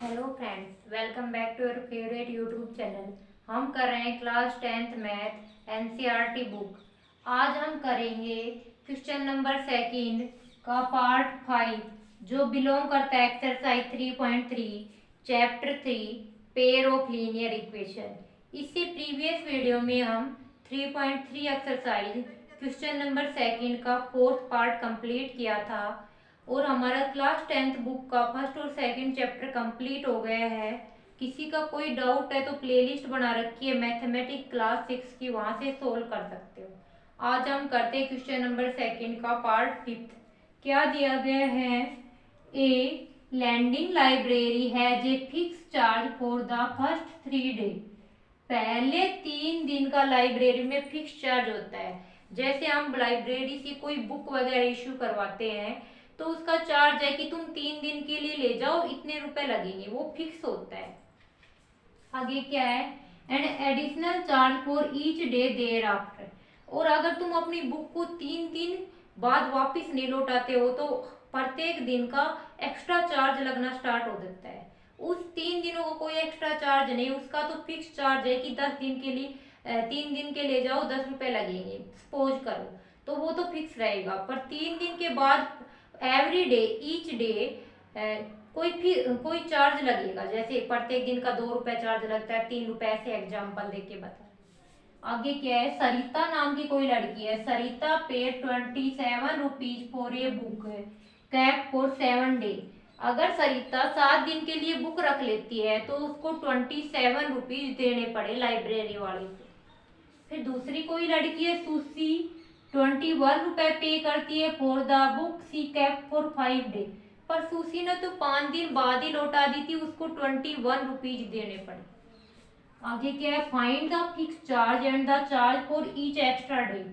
Hello friends, welcome back to your favourite YouTube channel. हम कर रहे हैं class 10th math NCERT book. आज हम करेंगे क्वेश्चन नंबर सेकंड का पार्ट 5 जो बिलोंग करता है exercise 3.3 chapter 3 pair of linear equation. इससे प्रीवियस वीडियो में हम 3.3 एक्सरसाइज क्वेश्चन नंबर सेकंड का फोर्थ पार्ट कंप्लीट किया था और हमारा क्लास 10th बुक का फर्स्ट और सेकंड चैप्टर कंप्लीट हो गया है। किसी का कोई डाउट है तो प्लेलिस्ट बना रखी है मैथमेटिक्स क्लास 6 की, वहां से सोल्व कर सकते हो। आज हम करते हैं क्वेश्चन नंबर सेकंड का पार्ट 5। क्या दिया गया है? A lending library has a fix charge for the first 3 day. पहले 3 दिन का लाइब्रेरी में फिक्स चार्ज होता है। जैसे हम लाइब्रेरी से कोई बुक वगैरह इश्यू करवाते हैं तो उसका चार्ज है कि तुम 3 दिन के लिए ले जाओ, इतने रुपए लगेंगे, वो फिक्स होता है। आगे क्या है? And additional charge for each day thereafter. और अगर तुम अपनी बुक को 3 दिन बाद वापस नहीं लौटाते हो तो प्रत्येक दिन का एक्स्ट्रा चार्ज लगना स्टार्ट हो जाता है। उस 3 दिनों का कोई एक्स्ट्रा चार्ज नहीं, उसका तो फिक्स चार्ज है कि 10 दिन के लिए 3 दिन के ले जाओ 10 रुपए लगेंगे सपोज करो, तो वो तो फिक्स रहेगा। पर 3 दिन के बाद एवरी डे ईच डे कोई चार्ज लगेगा। जैसे प्रत्येक दिन का 2 रुपए चार्ज लगता है, 3 रुपए, ऐसे एग्जाम्पल देके बता। आगे क्या है? सरिता नाम की कोई लड़की है। Sarita paid 27 rupees for a book kept for 7 day. अगर सरिता 7 दिन के लिए बुक रख लेती है तो उसको 27 रुपीज देने पड़े लाइब्रेरी वाले को। फिर दूसरी कोई लड़की है सुशी, 21 रुपए पे करती है for the book C cap for 5 day. पर सुशी ने तो 5 दिन बाद ही लौटा दी थी, उसको 21 रुपीज देने पड़े। आगे क्या है? Find the fix charge and the charge for each extra day.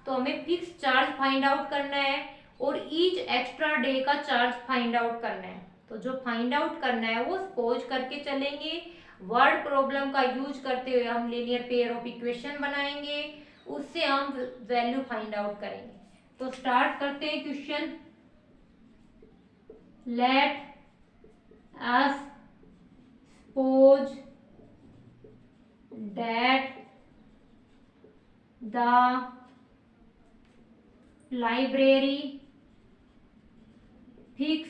तो हमें फिक्स चार्ज फाइंड आउट करना है और ईच एक्स्ट्रा डे का चार्ज फाइंड आउट करना है। तो जो फाइंड आउट करना है वो सपोज करके चलेंगे। वर्ड प्रॉब्लम का यूज करते हुए हम लीनियर पेयर ऑफ इक्वेशन बनाएंगे, उससे हम वैल्यू फाइंड आउट करेंगे। तो स्टार्ट करते हैं question. Let us suppose that the library fix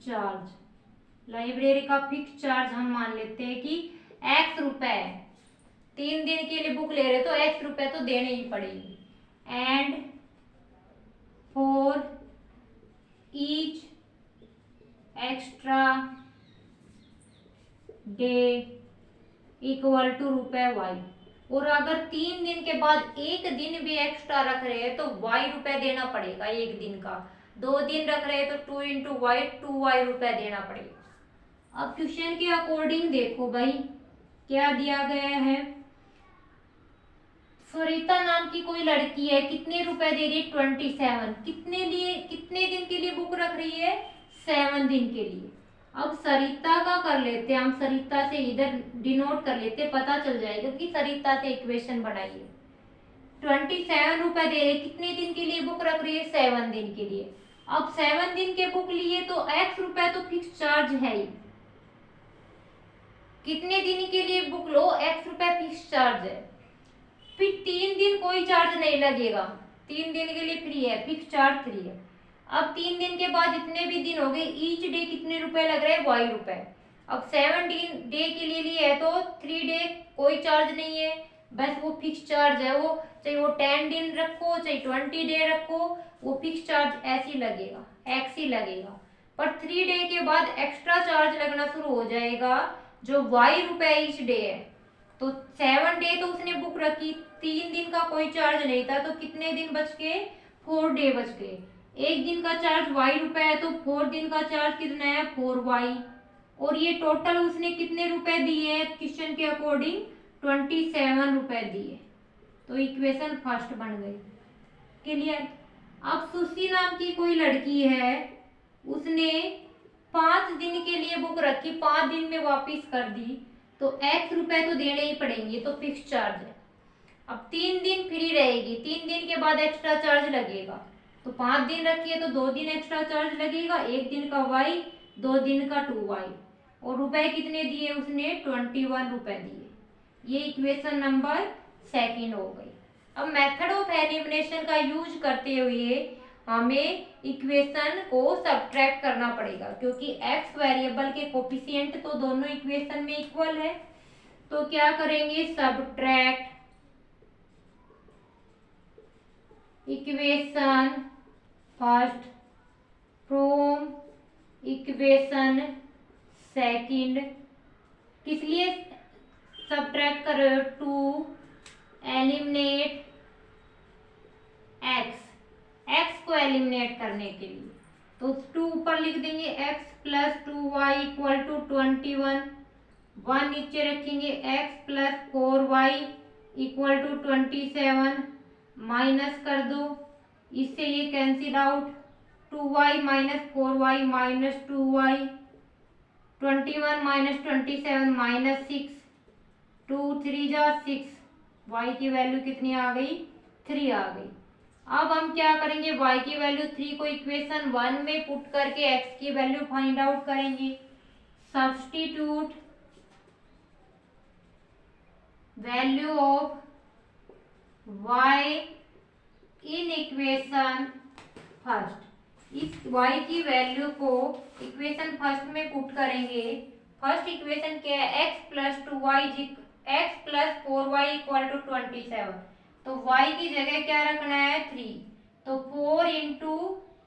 charge। Library का फिक्स चार्ज हम मान लेते हैं कि x रुपए है। 3 दिन के लिए बुक ले रहे तो x रुपए तो देने ही पड़ेगी। And for each extra day equal to रुपए वाई। और अगर 3 दिन के बाद एक दिन भी एक्स्ट्रा रख रहे हैं तो वाई रुपए देना पड़ेगा एक दिन का। 2 दिन रख रहे हैं तो 2 इंटू वाई 2 वाई रुपए देना पड़ेगा। अब क्वेश्चन के अकॉर्डिंग देखो भाई क्या दिया गया है। सरिता नाम की कोई लड़की है, कितने रुपए दे रही है? 27। कितने दिन के लिए बुक रख रही है? 7 दिन के लिए। अब सरिता का कर लेते हैं हम, सरिता से इधर डिनोट कर लेते हैं, पता चल जाएगा कि सरिता से इक्वेशन बनाइए। 27 रुपए दे रहे, कितने दिन के लिए बुक रख रही है? 7 दिन के लिए। अब 7 दिन के बुक लिए तो x रुपए तो फिक्स चार्ज है ही। कितने दिन के लिए बुक लो x रुपए फिक्स चार्ज है। फिर 3 दिन कोई चार्ज नहीं लगेगा, 3 दिन के लिए फ्री है, फिक्स चार्ज फ्री है। अब 3 दिन के बाद जितने भी दिन हो गए ईच डे कितने रुपए लग रहे हैं? वाई रुपए। अब 7 डे के लिए है तो 3 डे कोई चार्ज नहीं है, बस वो फिक्स चार्ज है। वो चाहे वो 10 दिन रखो चाहे 20 डे रखो, वो फिक्स चार्ज ऐसे ही लगेगा, एक्स ही लगेगा। पर 3 डे के बाद एक्स्ट्रा चार्ज लगना शुरू हो जाएगा जो वाई रुपए ईच डे है। तो 7 डे तो उसने बुक रखी, 3 दिन का कोई चार्ज नहीं था, तो कितने दिन बच गए? 4 डे बच गए। एक दिन का चार्ज वाई रुपए है तो 4 दिन का चार्ज कितना है? 4 वाई। और ये टोटल उसने कितने रुपए दिए हैं क्वेश्चन के अकॉर्डिंग? 27 रुपए दिए। तो इक्वेशन फर्स्ट बन गई। क्लियर? अब सुशी नाम की कोई लड़की है, उसने 5 दिन के लिए बुक रखी, 5 दिन में वापिस कर दी, तो x रुपए तो देने ही पड़ेंगे, तो फिक्स चार्ज है। अब 3 दिन फ्री रहेगी, 3 दिन के बाद एक्स्ट्रा चार्ज लगेगा। तो 5 दिन रखिए तो 2 दिन एक्स्ट्रा चार्ज लगेगा, 1 दिन का y 2 दिन का 2y। और रुपए कितने दिए उसने, 21 रुपए दिए। ये इक्वेशन नंबर सेकंड हो गई। अब मेथड ऑफ एलिमिनेशन का यूज करते हुए हमें इक्वेशन को सब्ट्रैक्ट करना पड़ेगा, क्योंकि एक्स वेरिएबल के कोफिशिएंट तो दोनों इक्वेशन में इक्वल है। तो क्या करेंगे, subtract equation first from equation second. किस लिए सब्ट्रैक्ट कर रहे हो, टू एलिमिनेट एक्स को एलिमिनेट करने के लिए। तो 2 ऊपर लिख देंगे, x plus 2y equal to 21, 1 नीचे रखेंगे, x plus 4y equal to 27, minus कर दो, इससे ये cancel out, 2y minus 4y minus 2y, 21 minus 27 minus 6, 2 3 जा 6, y की वैल्यू कितनी आ गई, 3 आ गई। अब हम क्या करेंगे, y की वैल्यू 3 को इक्वेशन 1 में पुट करके x की वैल्यू फाइंड आउट करेंगे। Substitute value of y in equation first. इस y की वैल्यू को इक्वेशन फर्स्ट में पुट करेंगे। फर्स्ट इक्वेशन क्या है, x plus 2y x plus 4y equal to 27। तो y की जगह क्या रखना है, 3। तो 4 इंटू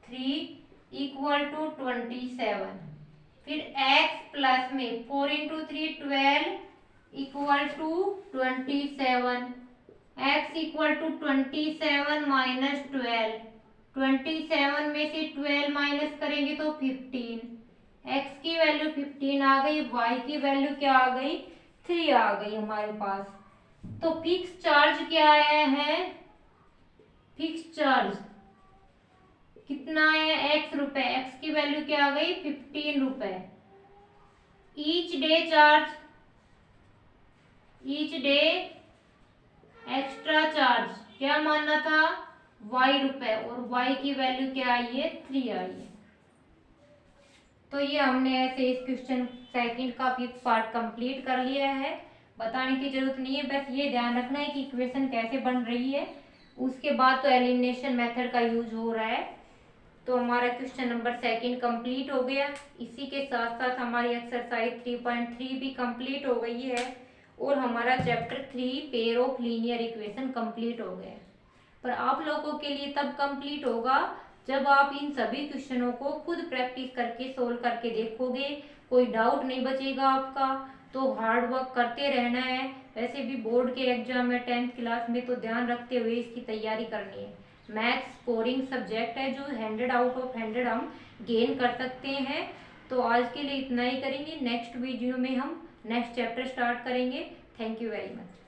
3 इक्वल टू 27। फिर x प्लस में 4 into 3 12 equal to 27। x equal to 27 minus 12, 27 में से 12 माइनस करेंगे तो 15। x की वैल्यू 15 आ गई, y की वैल्यू क्या आ गई, 3 आ गई हमारे पास। तो फिक्स चार्ज क्या आया है, फिक्स चार्ज कितना है, x रुपए, x की वैल्यू क्या आ गई, 15 रुपए। Each day charge, each day extra charge क्या मानना था, y रुपए, और y की वैल्यू क्या आई है, 3 आई है। तो ये हमने ऐसे इस क्वेश्चन सेकंड का फिफ्थ पार्ट कंप्लीट कर लिया है। बताने की जरूरत नहीं है, बस ये ध्यान रखना है कि इक्वेशन कैसे बन रही है। उसके बाद तो एलिमिनेशन मेथड का यूज हो रहा है। तो हमारा क्वेश्चन नंबर सेकंड कंप्लीट हो गया। इसी के साथ साथ हमारी एक्सरसाइज 3.3 भी कंप्लीट हो गई है और हमारा chapter 3 pair of linear equation complete हो गया। पर आप लोगों के लिए तब कंप्लीट होगा जब आप इन सभी क्वेश्चनों को खुद प्रैक्टिस करके सोल्व करके देखोगे। कोई डाउट नहीं बचेगा आपका। तो हार्ड वर्क करते रहना है। वैसे भी बोर्ड के एग्जाम में 10th क्लास में तो ध्यान रखते हुए इसकी तैयारी करनी है। मैथ्स स्कोरिंग सब्जेक्ट है जो 100 आउट ऑफ 100 हम गेन कर सकते हैं। तो आज के लिए इतना ही करेंगे। नेक्स्ट वीडियो में हम नेक्स्ट चैप्टर स्टार्ट करेंगे। Thank you very much.